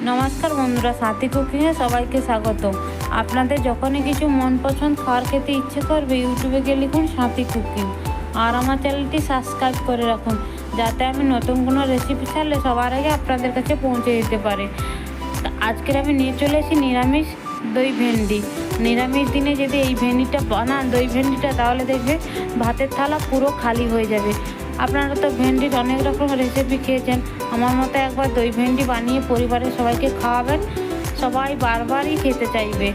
নমস্কার বন্ধুরা, সাথী কুকিংয়ে সবাইকে স্বাগত। আপনাদের যখনই কিছু মন পছন্দ খাবার খেতে ইচ্ছে করবে, ইউটিউবে গিয়ে লিখুন সাথী কুকিং, আর আমার চ্যানেলটি সাবস্ক্রাইব করে রাখুন, যাতে আমি নতুন কোনো রেসিপি ছাড়লে সবার আগে আপনাদের কাছে পৌঁছে দিতে পারে। আজকের আমি নিয়ে চলে এসেছি নিরামিষ দই ভেন্ডি। নিরামিষ দিনে যদি এই ভেন্ডিটা বানান, দই ভেন্ডিটা, তাহলে দেখবে ভাতের থালা পুরো খালি হয়ে যাবে। আপনারা তো ভেন্ডির অনেক রকম রেসিপি খেয়েছেন, আমার মতো একবার দই ভেন্ডি বানিয়ে পরিবারের সবাইকে খাওয়াবেন, সবাই বারবারই খেতে চাইবে।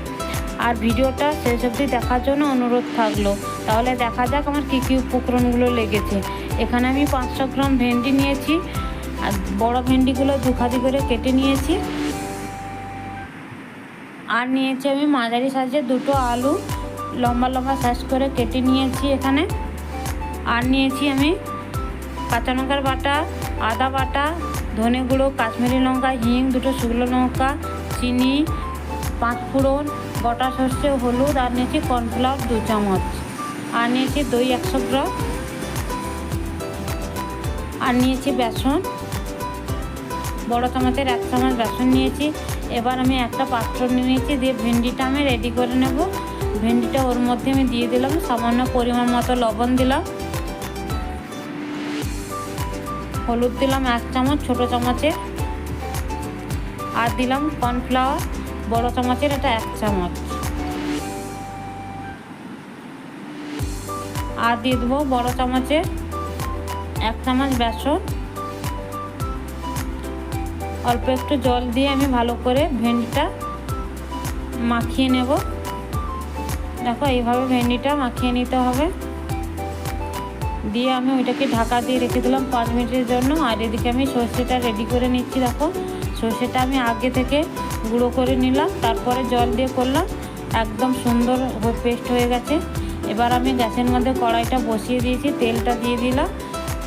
আর ভিডিওটা শেষ অবধি দেখার জন্য অনুরোধ থাকলো। তাহলে দেখা যাক আমার কী কী উপকরণগুলো লেগেছে। এখানে আমি 500 গ্রাম ভেন্ডি নিয়েছি, আর বড় ভেন্ডিগুলো দুখাদি করে কেটে নিয়েছি। আর নিয়েছি আমি মাঝারি সাইজের দুটো আলু, লম্বা লম্বা সাইজ করে কেটে নিয়েছি এখানে। আর নিয়েছি আমি কাঁচা লঙ্কার বাটা, আদা বাটা, ধনে গুঁড়ো, কাশ্মীরি লঙ্কা, হিং, দুটো শুকনো লঙ্কা, চিনি, 5 ফোড়ন, গোটা সর্ষে, হলুদ। আর নিয়েছি কর্নফ্লাওয়ার 2 চামচ। আর নিয়েছি দই 100 গ্রাম। আর নিয়েছি বেসন, বড় চামচের 1 চামচ বেসন নিয়েছি। এবার আমি একটা পাত্র নিয়েছি, দিয়ে ভেন্ডিটা আমি রেডি করে নেব। ভেন্ডিটা ওর মধ্যে আমি দিয়ে দিলাম, সামান্য পরিমাণ মতো লবণ দিলাম, হলুদ দিলাম 1 চামচ ছোট চামচের, আর দিলাম কর্নফ্লাওয়ার বড় চামচের, এটা 1 চামচ। আর দিয়ে দেবো বড় চামচের 1 চামচ বেসন। অল্প একটু জল দিয়ে আমি ভালো করে ভেন্ডিটা মাখিয়ে নেব। দেখো এইভাবে ভেন্ডিটা মাখিয়ে নিতে হবে। দিয়ে আমি ওইটাকে ঢাকা দিয়ে রেখে দিলাম 5 মিনিটের জন্য। আর এদিকে আমি সর্ষেটা রেডি করে নিচ্ছি। দেখো সর্ষেটা আমি আগে থেকে গুঁড়ো করে নিলাম, তারপরে জল দিয়ে করলাম, একদম সুন্দর পেস্ট হয়ে গেছে। এবার আমি গ্যাসের মধ্যে কড়াইটা বসিয়ে দিয়েছি, তেলটা দিয়ে দিলাম।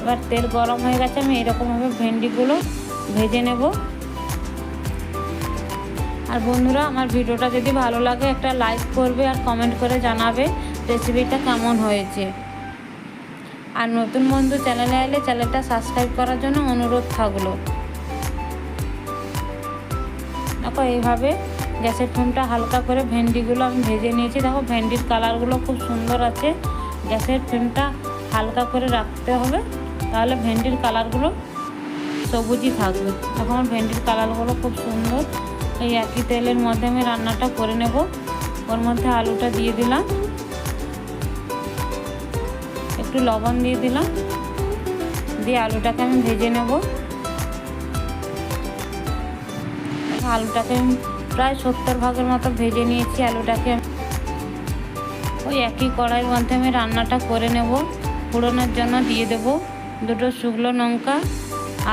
এবার তেল গরম হয়ে গেছে, আমি এরকমভাবে ভেন্ডিগুলো ভেজে নেব। আর বন্ধুরা, আমার ভিডিওটা যদি ভালো লাগে একটা লাইক করবে আর কমেন্ট করে জানাবে রেসিপিটা কেমন হয়েছে। আর নতুন বন্ধু চ্যানেলে এলে চ্যানেলটা সাবস্ক্রাইব করার জন্য অনুরোধ থাকলো। দেখো এইভাবে গ্যাসের ফ্লেমটা হালকা করে ভেন্ডিগুলো আমি ভেজে নিয়েছি। দেখো ভেন্ডির কালারগুলো খুব সুন্দর আছে। গ্যাসের ফ্লেমটা হালকা করে রাখতে হবে, তাহলে ভেন্ডির কালারগুলো সবুজই থাকবে। এখন ভেন্ডির কালারগুলো খুব সুন্দর। এই একই তেলের মধ্যে আমি রান্নাটা করে নেব। ওর মধ্যে আলুটা দিয়ে দিলাম, একটু লবণ দিয়ে দিলাম, দিয়ে আলুটাকে আমি ভেজে নেব। আলুটাকে আমি প্রায় 70 ভাগের মতো ভেজে নিয়েছি। আলুটাকে ওই একই কড়াইয়ের মধ্যে আমি রান্নাটা করে নেব। ফোড়নের জন্য দিয়ে দেব 2 শুকনো লঙ্কা,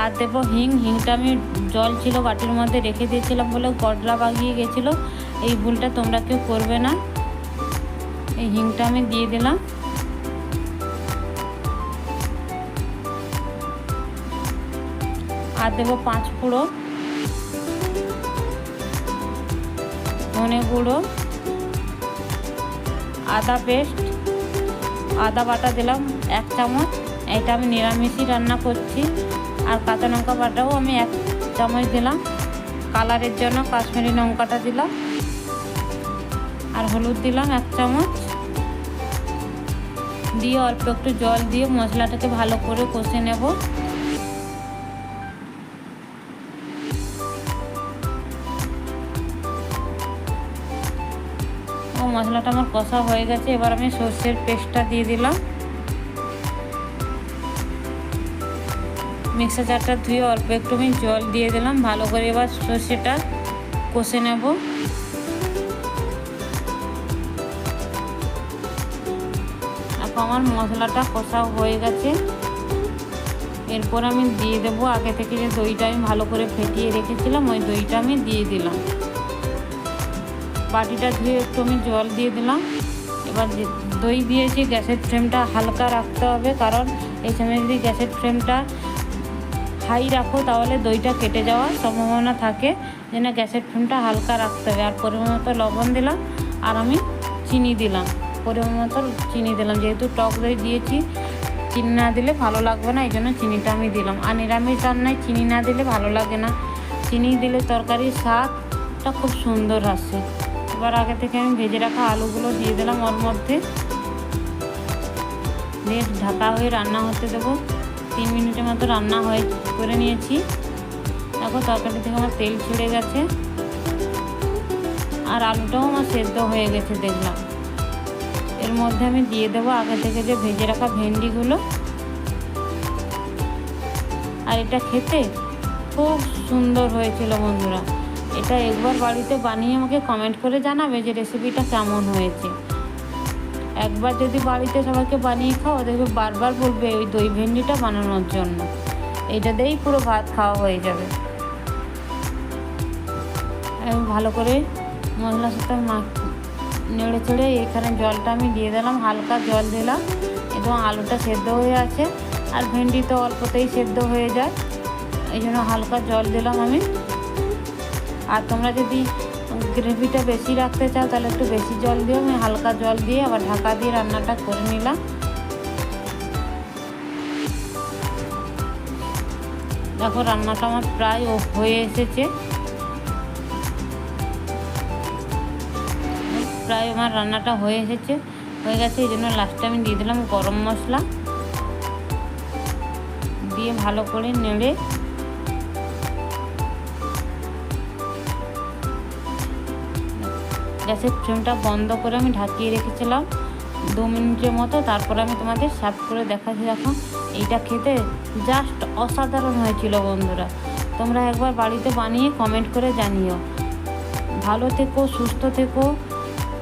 আর দেবো হিং। হিংটা আমি জল ছিল বাটির মধ্যে রেখে দিয়েছিলাম বলে গডলা বাগিয়ে গেছিলো। এই ভুলটা তোমরা কেউ করবে না। এই হিংটা আমি দিয়ে দিলাম। আর দেবো 5 ফোড়ন, ধনে গুঁড়ো, আদা পেস্ট, আদা বাটা দিলাম 1 চামচ। এটা আমি নিরামিষই রান্না করছি। আর কাঁচা লঙ্কা বাটাও আমি 1 চামচ দিলাম, কালারের জন্য কাশ্মীরি লঙ্কাটা দিলাম। আর হলুদ দিলাম 1 চামচ। দিয়ে অল্প একটু জল দিয়ে মশলাটাকে ভালো করে কষে নেব। মশলাটা আমার কষা হয়ে গেছে। এবার আমি সর্ষের পেস্টটা দিয়ে দিলাম। মিক্সার জারটা ধুয়ে অল্প একটু আমি জল দিয়ে দিলাম, ভালো করে এবার সর্ষেটা কষে নেব। এখন আমার মশলাটা কষা হয়ে গেছে। এরপর আমি দিয়ে দেবো আগে থেকে যে দইটা আমি ভালো করে ফেটিয়ে রেখেছিলাম, ওই দইটা আমি দিয়ে দিলাম। বাটিটা ধুয়ে একটু আমি জল দিয়ে দিলাম। এবার দই দিয়েছি, গ্যাসের ফ্লেমটা হালকা রাখতে হবে, কারণ এই সময় যদি গ্যাসের ফ্লেমটা হাই রাখো তাহলে দইটা কেটে যাওয়ার সম্ভাবনা থাকে। যেন গ্যাসের ফ্লেমটা হালকা রাখতে হবে। আর পরিমাণ মতো লবণ দিলাম, আর আমি চিনি দিলাম, পরিমাণ মতো চিনি দিলাম। যেহেতু টক দই দিয়েছি, চিনি না দিলে ভালো লাগবে না, এই জন্য চিনিটা আমি দিলাম। আর নিরামিষ রান্নায় চিনি না দিলে ভালো লাগে না। চিনি দিলে তরকারির স্বাদটা খুব সুন্দর আসে। এবার আগে থেকে আমি ভেজে রাখা আলুগুলো দিয়ে দিলাম ওর মধ্যে, দিয়ে ঢাকা হয়ে রান্না হতে দেবো। 3 মিনিটের মতো রান্না করে নিয়েছি। দেখো তরকারি থেকে আমার তেল ছেড়ে গেছে আর আলুটাও আমার সেদ্ধ হয়ে গেছে দেখলাম। এর মধ্যে আমি দিয়ে দেবো আগে থেকে যে ভেজে রাখা ভেন্ডিগুলো। আর এটা খেতে খুব সুন্দর হয়েছিল বন্ধুরা। এটা একবার বাড়িতে বানিয়ে আমাকে কমেন্ট করে জানাবে যে রেসিপিটা কেমন হয়েছে। একবার যদি বাড়িতে সবাইকে বানিয়ে খাও দেখবে বারবার বলবে ওই দই ভেন্ডিটা বানানোর জন্য। এটা দিয়েই পুরো ভাত খাওয়া হয়ে যাবে। আমি ভালো করে মশলার সাথে নেড়ে চেড়ে এখানে জলটা আমি দিয়ে দিলাম, হালকা জল দিলাম। এবং আলুটা সেদ্ধ হয়ে আছে আর ভেন্ডি তো অল্পতেই সেদ্ধ হয়ে যায়, এই জন্য হালকা জল দিলাম আমি। আর তোমরা যদি গ্রেভিটা বেশি রাখতে চাও তাহলে একটু বেশি জল দিও। আমি হালকা জল দিয়ে আবার ঢাকা দিয়ে রান্নাটা করে নিলাম। দেখো রান্নাটা আমার প্রায় হয়ে এসেছে, প্রায় আমার রান্নাটা হয়ে গেছে। এই জন্য লাস্টে আমি দিয়ে দিলাম গরম মশলা, দিয়ে ভালো করে নেড়ে গ্যাসের ফ্লেমটা বন্ধ করে আমি ঢাকিয়ে রেখেছিলাম 2 মিনিটের মতো। তারপরে আমি তোমাদের সার্ভ করে দেখাচ্ছি। দেখো এইটা খেতে জাস্ট অসাধারণ হয়েছিল বন্ধুরা। তোমরা একবার বাড়িতে বানিয়ে কমেন্ট করে জানিও। ভালো থেকো, সুস্থ থেকো।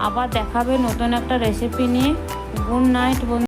আবার দেখাবে নতুন একটা রেসিপি নিয়ে। গুড নাইট বন্ধু।